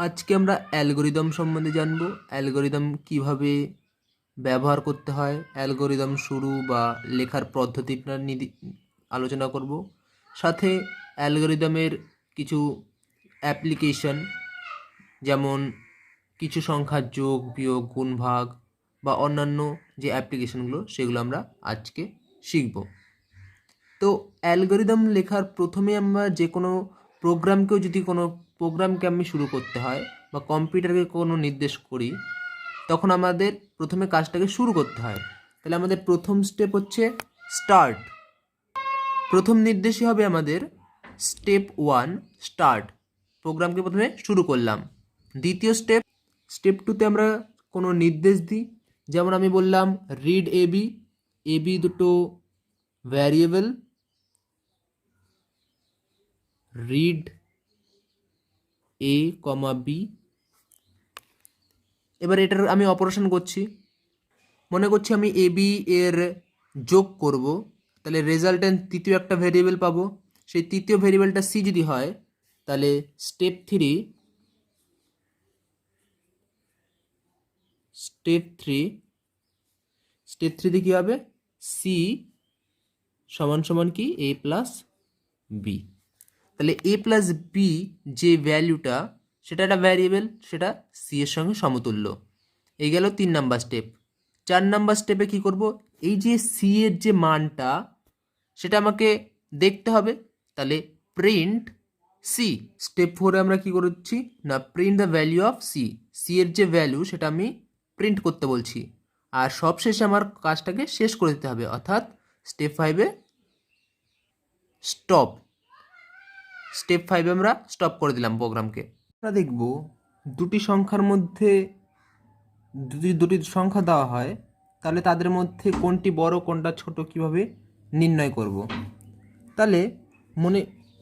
আজকে আমরা অ্যালগরিদম সম্বন্ধে জানব। অ্যালগরিদম কিভাবে ব্যবহার করতে হয়, অ্যালগরিদম শুরু বা লেখার পদ্ধতিটা আলোচনা করব। সাথে অ্যালগরিদমের কিছু অ্যাপ্লিকেশন, যেমন কিছু সংখ্যার যোগ বিয়োগ গুণ ভাগ বা অন্যান্য যে অ্যাপ্লিকেশনগুলো সেগুলো আমরা আজকে শিখব। তো অ্যালগরিদম লেখার প্রথমে আমরা যে কোনো প্রোগ্রামকে আমি শুরু করতে হয় বা কম্পিউটারকে কোনো নির্দেশ করি, তখন আমাদের প্রথমে কাজটাকে শুরু করতে হয়। তাহলে আমাদের প্রথম স্টেপ হচ্ছে স্টার্ট। প্রথম নির্দেশই হবে আমাদের স্টেপ 1 স্টার্ট। প্রোগ্রামকে প্রথমে শুরু করলাম। দ্বিতীয় স্টেপ 2তে আমরা কোনো নির্দেশ দিই, যেমন আমি বললাম রিড এবি। এবি দুটো variable, read A comma B. এবার এটার আমি অপারেশন করছি। মনে করছি আমি এ বি এর যোগ করব, তাহলে রেজাল্টে তৃতীয় একটা ভেরিয়েবল পাবো। সেই তৃতীয় ভেরিয়েবলটা সি যদি হয়, তাহলে স্টেপ থ্রিতে কী হবে, সি সমান সমান কি এ প্লাস বি। তাহলে এ প্লাস বি যে ভ্যালুটা, সেটা একটা ভ্যারিয়েবল, সেটা সি এর সঙ্গে সমতুল্য। এই গেল 3 নাম্বার স্টেপ। 4 নাম্বার স্টেপে কি করব, এই যে সি এর যে মানটা সেটা আমাকে দেখতে হবে, তাহলে প্রিন্ট সি। স্টেপ 4-এ আমরা কি করছি না, print the value of C. C এর যে ভ্যালু সেটা আমি প্রিন্ট করতে বলছি। আর সবশেষে আমার কাজটাকে শেষ করে দিতে হবে, অর্থাৎ স্টেপ 5-এ স্টপ। স্টেপ 5-এ আমরা স্টপ করে দিলাম প্রোগ্রামকে। আমরা দেখব দুটি সংখ্যার মধ্যে দুটি সংখ্যা দেওয়া হয়, তাহলে তাদের মধ্যে কোনটি বড় কোনটা ছোট কিভাবে নির্ণয় করব। তাহলে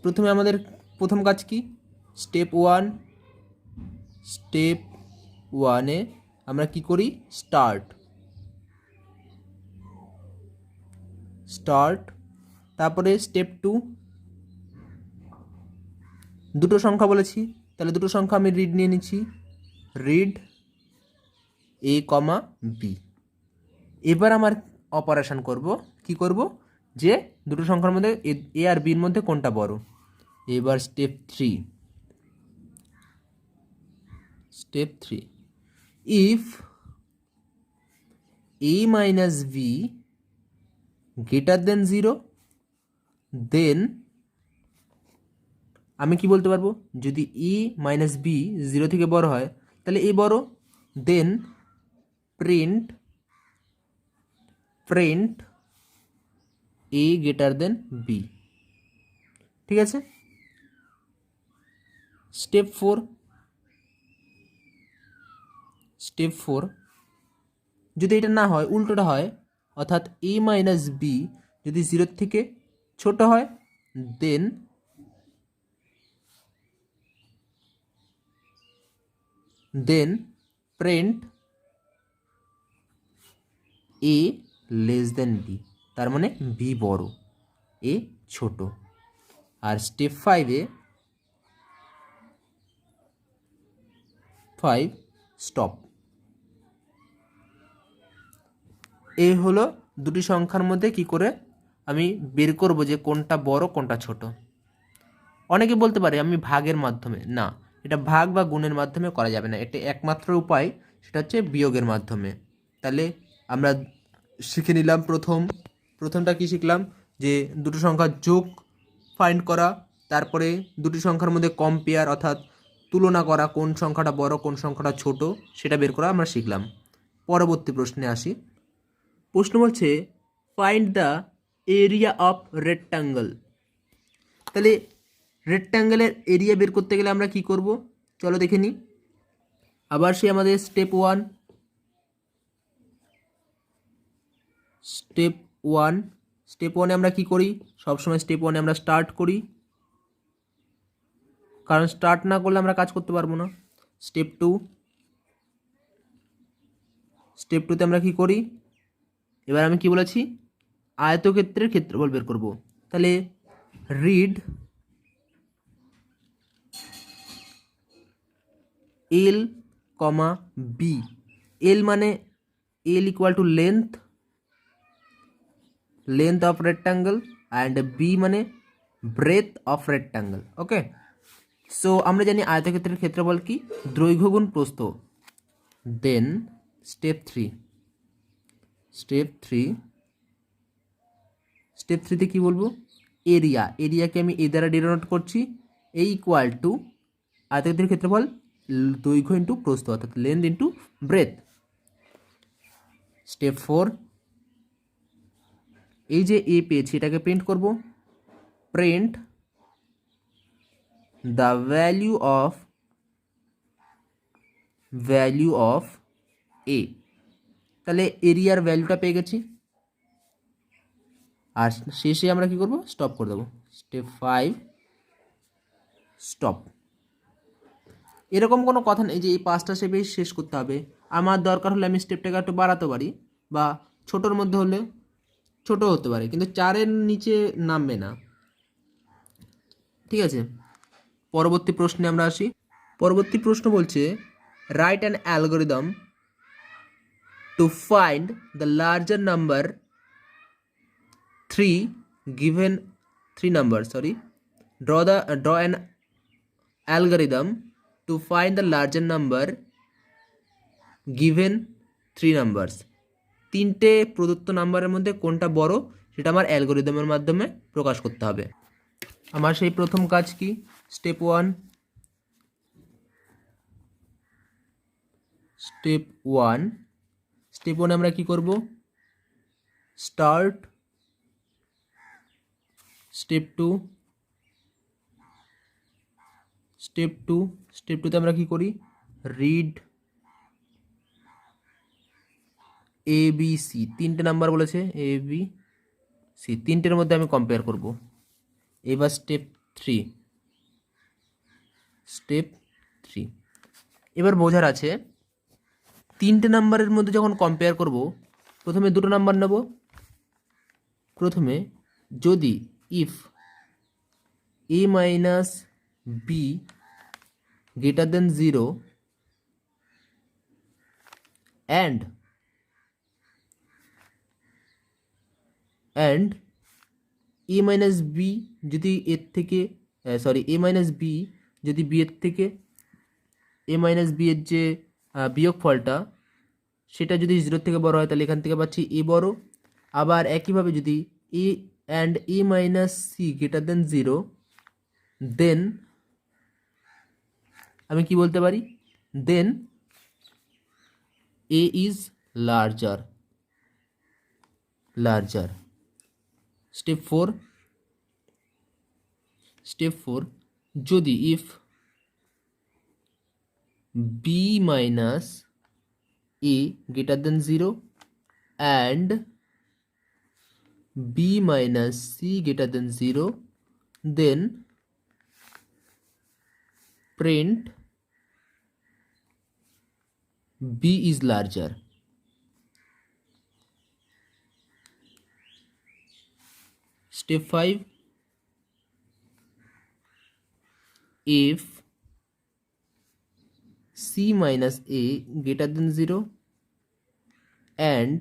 প্রথমে আমাদের প্রথম কাজ কি, স্টেপ 1-এ আমরা কি করি, স্টার্ট। তারপরে স্টেপ 2, দুটো সংখ্যা বলেছি, তাহলে দুটো সংখ্যা আমি রিড নিয়ে নিচ্ছি, রিড এ কমা বি। এবার আমার অপারেশন করব, কি করব, যে দুটো সংখ্যার মধ্যে এ আর বির মধ্যে কোনটা বড়। এবার step 3, if A minus B greater than 0, then আমি কি বলতে পারবো, যদি এ মাইনাস বি 0 থেকে বড় হয় তাহলে এ বড়, দেন প্রিন্ট এ গ্রেটার দেন বি। ঠিক আছে। স্টেপ 4, যদি এটা না হয়, উল্টোটা হয়, অর্থাৎ এ মাইনাস বি যদি 0 থেকে ছোট হয়, দেন প্রিন্ট এ লেস দেন বি, তার মানে বি বড় এ ছোট। আর স্টেপ 5-এ স্টপ। এই হলো দুটি সংখ্যার মধ্যে কি করে আমি বের করব যে কোনটা বড় কোনটা ছোট। অনেকে বলতে পারে আমি ভাগের মাধ্যমে, না, এটা ভাগ বা গুণের মাধ্যমে করা যাবে না, এটা একমাত্র উপায়, সেটা হচ্ছে বিয়োগের মাধ্যমে। তাহলে আমরা শিখে নিলাম প্রথমটা কি শিখলাম, যে দুটো সংখ্যার যোগ ফাইন্ড করা, তারপরে দুটি সংখ্যার মধ্যে কম্পেয়ার অর্থাৎ তুলনা করা, কোন সংখ্যাটা বড় কোন সংখ্যাটা ছোট সেটা বের করা আমরা শিখলাম। পরবর্তী প্রশ্নে আসি। প্রশ্ন বলছে find the area of rectangle. তাহলে রেক্ট্যাঙ্গেলের এরিয়া বের করতে গেলে আমরা কি করব, চলো দেখে নিই। আবার সে আমাদের স্টেপ 1 আমরা কি করি, সবসময় স্টেপ 1-এ আমরা স্টার্ট করি, কারণ স্টার্ট না করলে আমরা কাজ করতে পারবো না। স্টেপ 2তে আমরা কি করি, এবার আমি কি বলেছি, আয়তক্ষেত্রের ক্ষেত্রফল বের করব। তাহলে রিড এল কমা বি। এল মানে L equal to length of rectangle and B মানে breadth of rectangle. Okay, so আমরা জানি আয়তক্ষেত্রের ক্ষেত্রফল কি, দৈর্ঘ্য গুণ প্রস্থ। দেন স্টেপ থ্রিতে কি বলবো, এরিয়াকে আমি এ দ্বারা ডিনোট করছি, এ ইকুয়াল টু আয়তক্ষেত্রের ক্ষেত্রফল দৈর্ঘ্য ইন্টু প্রস্থ, অর্থাৎ লেন্থ ইন্টু ব্রেথ। স্টেপ 4, এই যে এ পেয়েছি এটাকে প্রিন্ট করব, প্রিন্ট দ্য ভ্যালু অফ এ। তাহলে এরিয়ার ভ্যালুটা পেয়ে গেছি, আর শেষে আমরা কি করব, স্টপ করে দেবো। Step 5, stop. এরকম কোনো কথা নেই যে এই 5টা স্টেপেই শেষ করতে হবে। আমার দরকার হলে আমি স্টেপটাকে একটু বাড়াতে পারি, বা ছোটোর মধ্যে হলে ছোট হতে পারে, কিন্তু 4-এর নিচে নামবে না। ঠিক আছে, পরবর্তী প্রশ্নে আমরা আসি। পরবর্তী প্রশ্ন বলছে, write an algorithm to find the larger number draw an algorithm to find the larger number given 3 numbers। 3টে প্রদত্ত নাম্বারের মধ্যে কোনটা বড় সেটা আমার অ্যালগোরিদমের মাধ্যমে প্রকাশ করতে হবে। আমার সেই প্রথম কাজ কি, স্টেপ 1 আমরা কি করব, স্টার্ট। স্টেপ 2তে আমরা কি করি, রিড এ বি সি। 3টে নাম্বার বলেছে, এ বি সি, 3টের মধ্যে আমি কম্পেয়ার করব। এবার স্টেপ 3, এবার বোঝার আছে 3টে নাম্বারের মধ্যে যখন কম্পেয়ার করব, প্রথমে 2টো নাম্বার নেব। প্রথমে যদি if a minus B greater than 0 and a minus B যদি এর থেকে a মাইনাস বি যদি বি এর থেকে a মাইনাস বি এর যে বিয়োগ ফলটা সেটা যদি 0 থেকে বড় হয়, তাহলে এখান থেকে পাচ্ছি a বড়। আবার একইভাবে যদি a and a minus C greater than 0, then আমি কি বলতে পারি, then a is larger. Step 4, যদি if b minus a greater than 0 and b minus c greater than 0, then print b is larger। Step 5, if c minus a greater than 0 and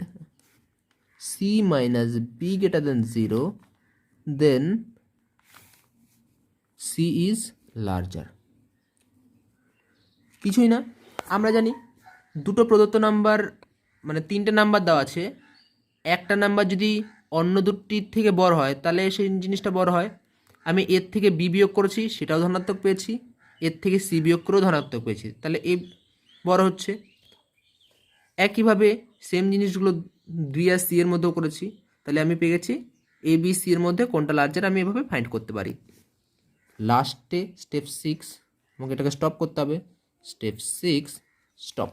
c minus b greater than 0, then c is larger। কিছুই না, আমরা জানি দুটো প্রদত্ত number মানে 3টে number দেওয়া আছে, একটা নাম্বার যদি অন্য দুটির থেকে বড় হয় তাহলে সেই জিনিসটা বড় হয়। আমি এর থেকে বি বিয়োগ করেছি, সেটাও ধনাত্মক পেয়েছি, এর থেকে সি বিয়োগ করেও ধনাত্মক পেয়েছি, তাহলে এ বড় হচ্ছে। একইভাবে সেম জিনিসগুলো 2 আর সি এর মধ্যেও করেছি, তাহলে আমি পেয়ে গেছি এ বি সি এর মধ্যে কোনটা লার্জার, আমি এভাবে ফাইন্ড করতে পারি। লাস্টে স্টেপ 6, আমাকে এটাকে স্টপ করতে হবে। Step 6, stop.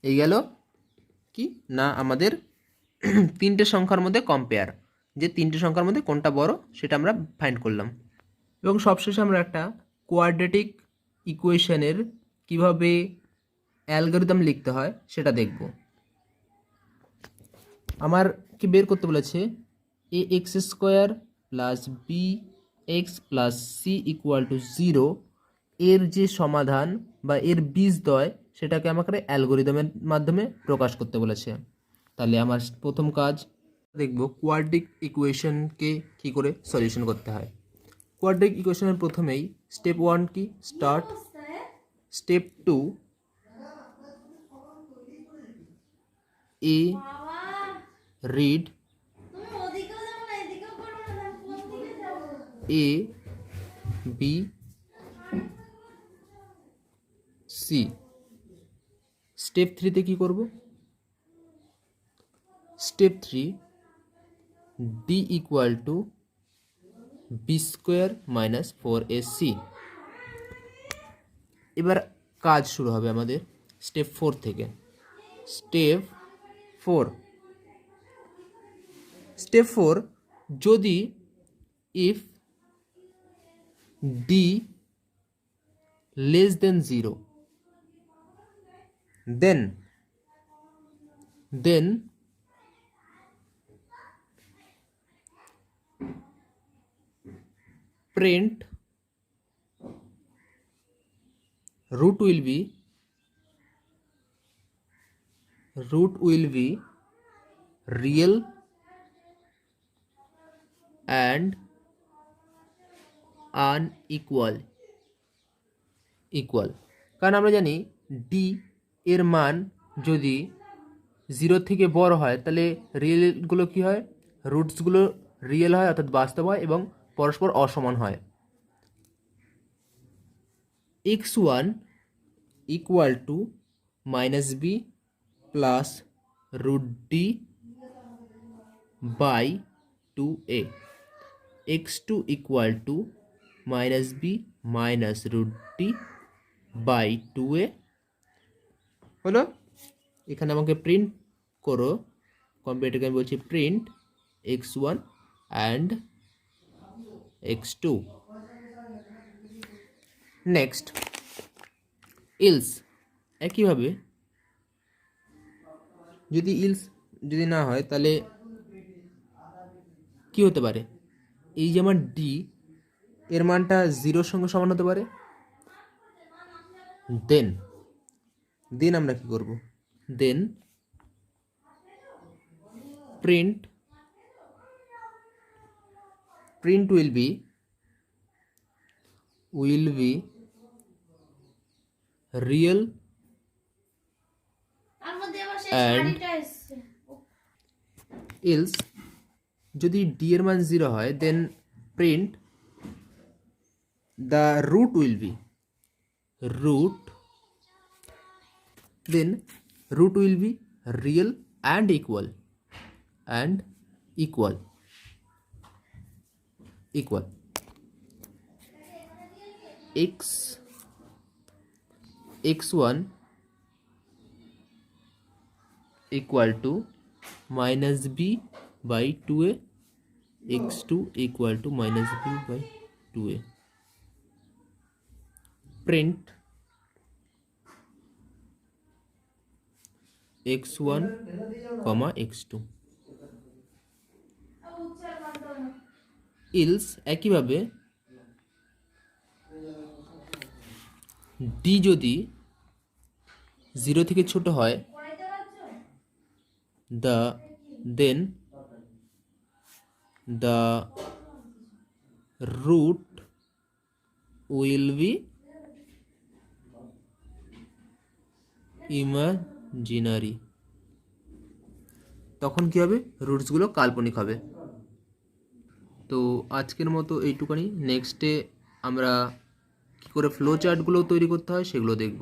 এই গেল কি না, আমাদের 3টে সংখ্যার মধ্যে কম্পেয়ার, যে 3টে সংখ্যার মধ্যে কোনটা বড় সেটা আমরা ফাইন্ড করলাম। এবং সবশেষে আমরা একটা কোয়াড্রেটিক ইকুয়েশনের কিভাবে অ্যালগরিদম লিখতে হয় সেটা দেখব। আমার কি বের করতে বলেছে, A X square plus B X plus C equal to 0 এর যে সমাধান বা এর বীজদ্বয় সেটাকে আমাকে অ্যালগরিদমের মাধ্যমে প্রকাশ করতে বলেছে। তাহলে আমার প্রথম কাজ দেখব কোয়াড্রিক ইকুয়েশনকে কী করে সলিউশন করতে হয়। কোয়াড্রিক ইকুয়েশনের প্রথমেই স্টেপ 1 কি স্টার্ট, স্টেপ 2 এ read A B C. Step 3তে কি করব, step 3 D equal to B square minus 4ac। এবার কাজ শুরু হবে আমাদের স্টেপ 4 থেকে। স্টেপ 4 যদি if D less than 0 then print root will be real and unequal কারণ আমরা জানি ডি এর মান যদি 0 থেকে বড় হয় তাহলে রিয়েলগুলো কি হয়, রুটসগুলো রিয়েল হয় অর্থাৎ বাস্তব হয় এবং পরস্পর অসমান হয়। x1 equal to minus B plus root D by 2a, x2 equal to minus B minus root D by 2a হলো। এখানে আমাকে প্রিন্ট করো, কম্পিউটারকে আমি বলছি print x1 and x2। Next else, একইভাবে যদি না হয় তাহলে কি হতে পারে, এই যে আমার ডি এর মানটা 0-র সঙ্গে সমান হতে পারে। দেন আমরা কি করব, দেন print will be real and else যদি d এর মান 0 হয় then print the root will be real and equal x1 equal to minus b by 2a, x2 equal to minus b by 2a. Print x1 comma x2 else একইভাবে d যদি 0 থেকে ছোট হয় then the root will be imaginary, তখন কি হবে, রুটসগুলো কাল্পনিক হবে। তো আজকের মতো এইটুকানি। নেক্সটে আমরা কী করে ফ্লো চার্টগুলো তৈরি করতে হয় সেগুলো দেখব।